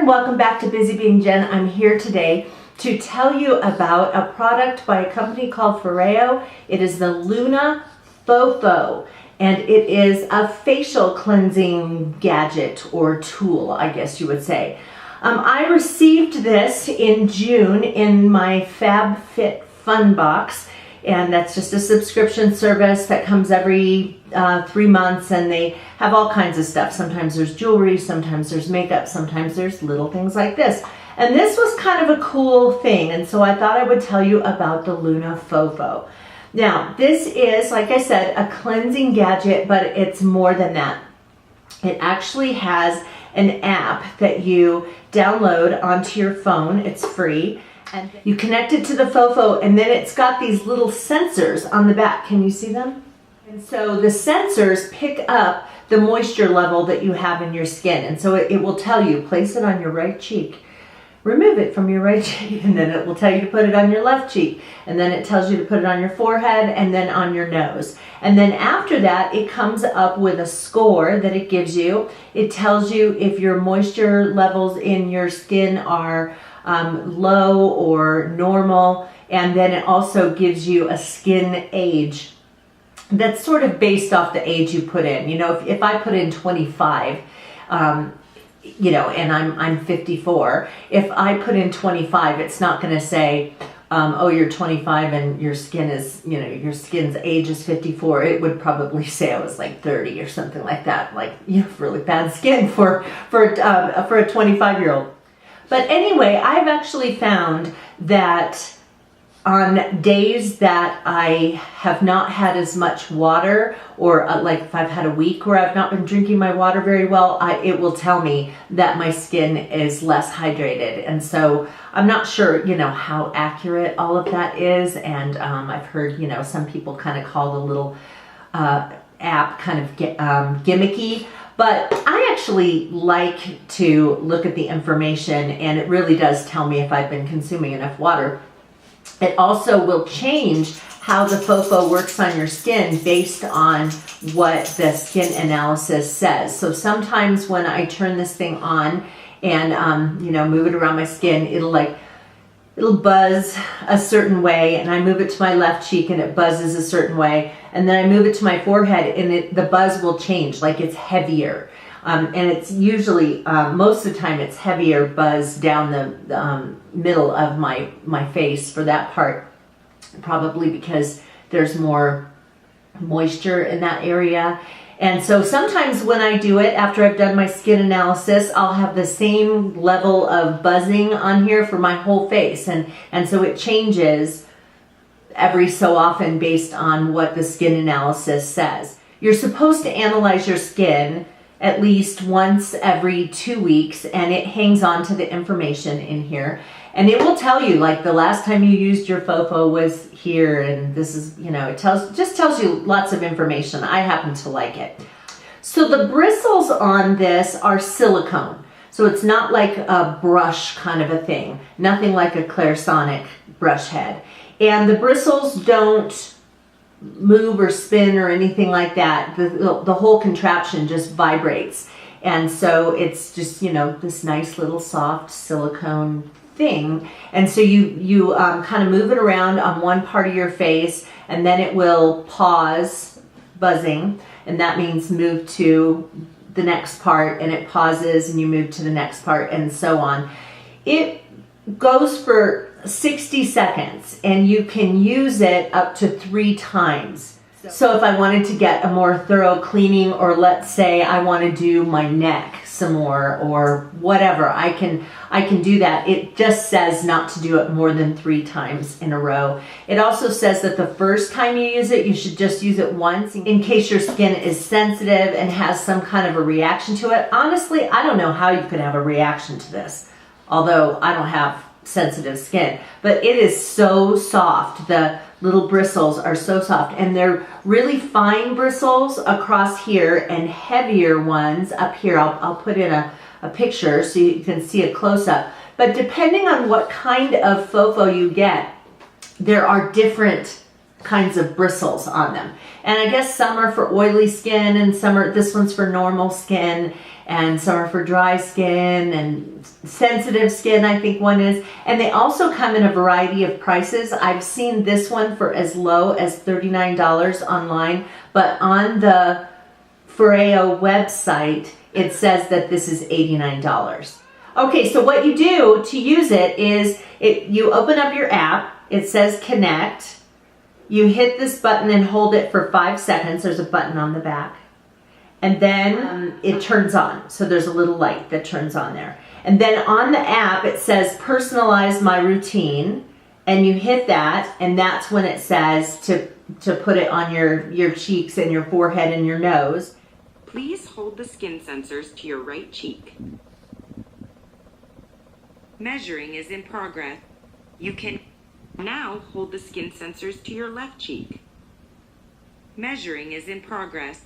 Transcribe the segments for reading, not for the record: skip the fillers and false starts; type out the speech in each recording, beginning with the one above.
and welcome back to Busy Being Jen. I'm here today to tell you about a product by a company called Foreo. It is the Luna Fofo, and it is a facial cleansing gadget or tool, I guess you would say. I received this in June in my FabFitFun box, and that's just a subscription service that comes every 3 months, and they have all kinds of stuff. Sometimes there's jewelry, sometimes there's makeup, sometimes there's little things like this. And this was kind of a cool thing, and so I thought I would tell you about the Luna Fofo. Now, this is, like I said, a cleansing gadget, but it's more than that. It actually has an app that you download onto your phone. It's free. And you connect it to the Fofo, and then it's got these little sensors on the back. Can you see them? And so the sensors pick up the moisture level that you have in your skin. And so it will tell you, place it on your right cheek, remove it from your right cheek, and then it will tell you to put it on your left cheek. And then it tells you to put it on your forehead and then on your nose. And then after that, it comes up with a score that it gives you. It tells you if your moisture levels in your skin are low or normal, and then it also gives you a skin age that's sort of based off the age you put in. You know, if I put in 25, you know, and I'm 54, if I put in 25, it's not going to say, oh, you're 25 and your skin is, you know, your skin's age is 54. It would probably say I was like 30 or something like that, like, you know, really bad skin for a 25-year-old. But anyway, I've actually found that on days that I have not had as much water, or like if I've had a week where I've not been drinking my water very well, it will tell me that my skin is less hydrated. And so I'm not sure, you know, how accurate all of that is. And I've heard, you know, some people kind of call the little app kind of gimmicky. But I actually like to look at the information, and it really does tell me if I've been consuming enough water. It also will change how the Fofo works on your skin based on what the skin analysis says. So sometimes when I turn this thing on and you know, move it around my skin, it'll buzz a certain way, and I move it to my left cheek and it buzzes a certain way, and then I move it to my forehead and the buzz will change, like it's heavier. And it's usually, most of the time it's heavier buzz down the middle of my face for that part, probably because there's more moisture in that area. And so sometimes when I do it, after I've done my skin analysis, I'll have the same level of buzzing on here for my whole face. And so it changes every so often based on what the skin analysis says. You're supposed to analyze your skin at least once every 2 weeks, and it hangs on to the information in here. And it will tell you, like, the last time you used your Fofo was here, and this is, you know, it just tells you lots of information. I happen to like it. So the bristles on this are silicone. So it's not like a brush kind of a thing. Nothing like a Clarisonic brush head. And the bristles don't move or spin or anything like that. The whole contraption just vibrates. And so it's just, you know, this nice little soft silicone thing. And so you kind of move it around on one part of your face, and then it will pause buzzing, and that means move to the next part, and it pauses and you move to the next part, and so on. It goes for 60 seconds, and you can use it up to 3 times. So if I wanted to get a more thorough cleaning, or let's say I want to do my neck some more or whatever, I can do that. It just says not to do it more than 3 times in a row. It also says that the first time you use it, you should just use it once in case your skin is sensitive and has some kind of a reaction to it. Honestly, I don't know how you could have a reaction to this, although I don't have sensitive skin, but it is so soft. The little bristles are so soft, and they're really fine bristles across here and heavier ones up here. I'll put in a picture so you can see a close-up. But depending on what kind of Fofo you get, there are different kinds of bristles on them. And I guess some are for oily skin and this one's for normal skin, and some are for dry skin and sensitive skin, I think one is. And they also come in a variety of prices. I've seen this one for as low as $39 online, but on the Foreo website, it says that this is $89. Okay, so what you do to use it is you open up your app, it says connect, you hit this button and hold it for 5 seconds, there's a button on the back, and then it turns on. So there's a little light that turns on there. And then on the app, it says personalize my routine, and you hit that, and that's when it says to put it on your cheeks and your forehead and your nose. Please hold the skin sensors to your right cheek. Measuring is in progress. You can now hold the skin sensors to your left cheek. Measuring is in progress.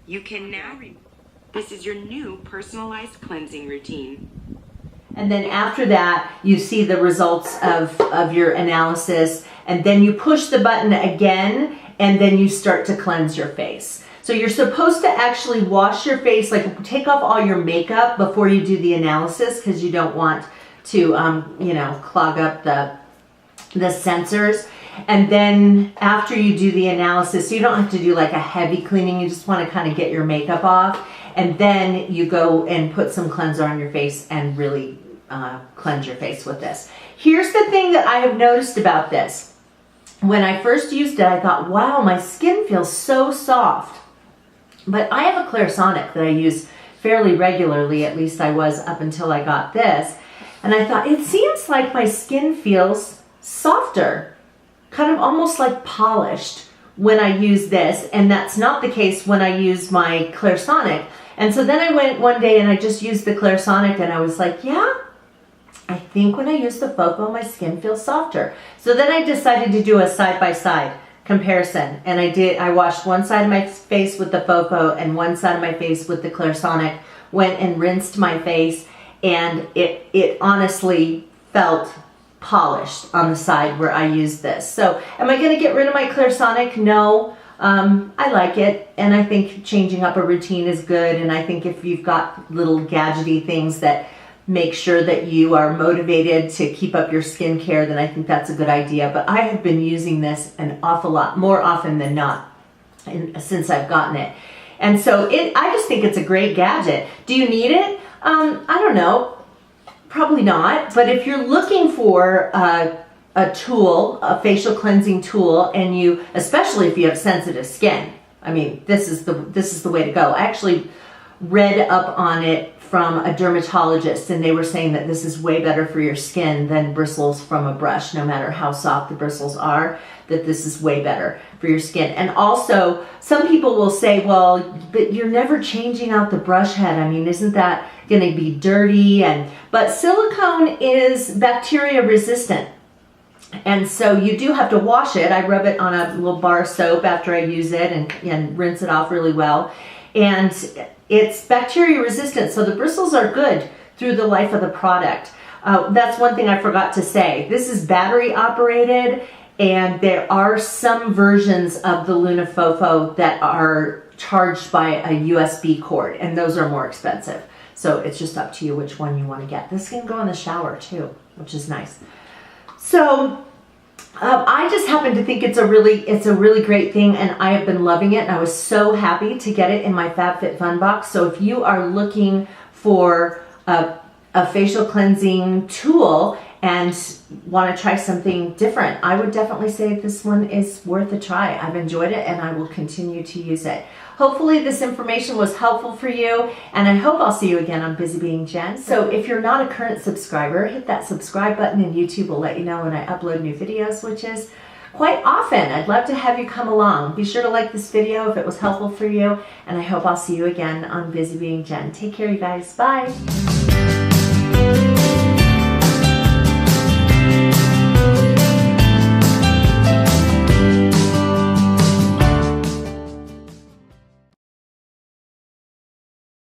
You can now. This is your new personalized cleansing routine. And then after that, you see the results of your analysis, and then you push the button again, and then you start to cleanse your face. So you're supposed to actually wash your face, like take off all your makeup before you do the analysis, because you don't want to, clog up the sensors. And then after you do the analysis, you don't have to do like a heavy cleaning. You just want to kind of get your makeup off. And then you go and put some cleanser on your face and really cleanse your face with this. Here's the thing that I have noticed about this. When I first used it, I thought, wow, my skin feels so soft. But I have a Clarisonic that I use fairly regularly, at least I was up until I got this. And I thought, it seems like my skin feels softer, kind of almost like polished when I use this. And that's not the case when I use my Clarisonic. And so then I went one day and I just used the Clarisonic, and I was like, yeah, I think when I use the Fofo, my skin feels softer. So then I decided to do a side-by-side comparison. And I washed one side of my face with the Fofo and one side of my face with the Clarisonic, went and rinsed my face, and it honestly felt polished on the side where I used this. So am I going to get rid of my Clarisonic? No. I like it, and I think changing up a routine is good, and I think if you've got little gadgety things that make sure that you are motivated to keep up your skincare, then I think that's a good idea. But I have been using this an awful lot, more often than not, since I've gotten it. And so I just think it's a great gadget. Do you need it? I don't know. Probably not. But if you're looking for a tool, a facial cleansing tool, and especially if you have sensitive skin, I mean, this is the way to go. I actually read up on it from a dermatologist, and they were saying that this is way better for your skin than bristles from a brush. No matter how soft the bristles are, that this is way better for your skin. And also, some people will say, well, but you're never changing out the brush head. I mean, isn't that going to be dirty? But silicone is bacteria resistant. And so you do have to wash it. I rub it on a little bar of soap after I use it and rinse it off really well. And it's bacteria resistant, so the bristles are good through the life of the product. That's one thing I forgot to say. This is battery operated, and there are some versions of the Luna Fofo that are charged by a USB cord, and those are more expensive. So it's just up to you which one you want to get. This can go in the shower too, which is nice. So I just happen to think it's a really great thing, and I have been loving it, and I was so happy to get it in my FabFitFun box. So if you are looking for a facial cleansing tool and want to try something different, I would definitely say this one is worth a try. I've enjoyed it, and I will continue to use it. Hopefully this information was helpful for you, and I hope I'll see you again on BusyBeingJen. So if you're not a current subscriber, hit that subscribe button, and YouTube will let you know when I upload new videos, which is quite often. I'd love to have you come along. Be sure to like this video if it was helpful for you, and I hope I'll see you again on BusyBeingJen. Take care, you guys. Bye.